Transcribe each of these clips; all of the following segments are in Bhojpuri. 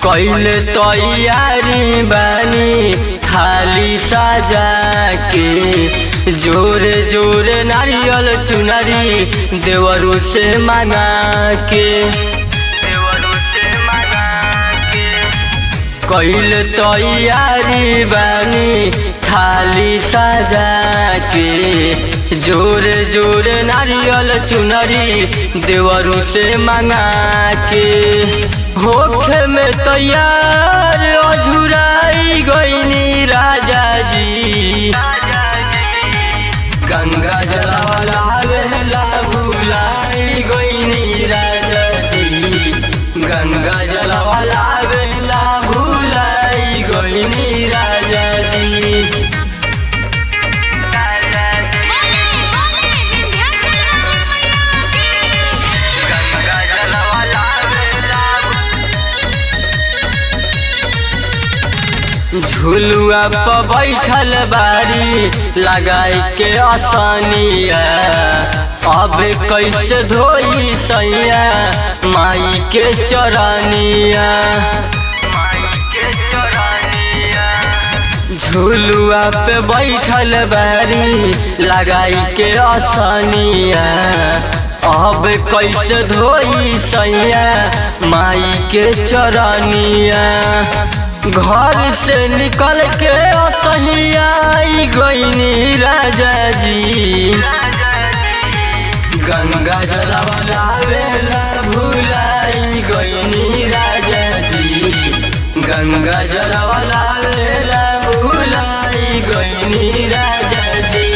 कैले तैयारी बानी थाली सजा के जोरे जोरे नारियल चुनरी देवरू से मांगा के कैले तैयारी बानी थाली सजा के जोरे जोरे नारियल चुनरी देवरू से मांगा के होखे में तैयार अझुराई गईनी राजा जी। गंगा जलवाला वेला भुलाई गईनी राजा जी। गंगा जलवाला वेला भुलाई गईनी राजा जी। झुलुआ पर बैठल बारी लगाई के आसानिया अब कैसे धोई सैया माई के चरनिया। झुलुआ पे बैठल बारी लगाई के आसानिया अब कैसे धोई सैया माई के चरनिया। घर से निकल के असहिया गईनी राजा जी। गंगा जलवाला वेला भुलाई गईनी राजा जी। गंगा जलवाला वेला भुलाई गईनी राजा जी।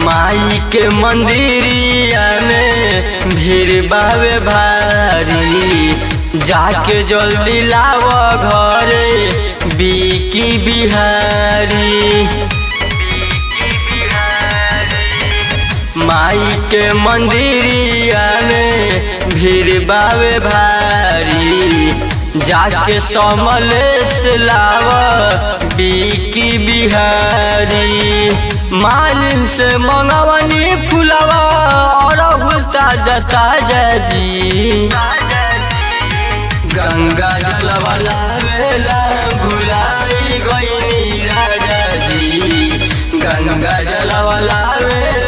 माई के मंदिरिया में भीड़ बावे भारी जाके जल्दी लाव घरे बीकी बिहारी। माई के मंदिरिया में भीड़ बावे भारी जाके समलेश लाव बीकी बिहारी। मालिन से मंगवनी फुलवा और ताजा ताजा जी। गंगा जलवाला वेला भुलाई गईनी राजा जी। गंगा जलवाला वेला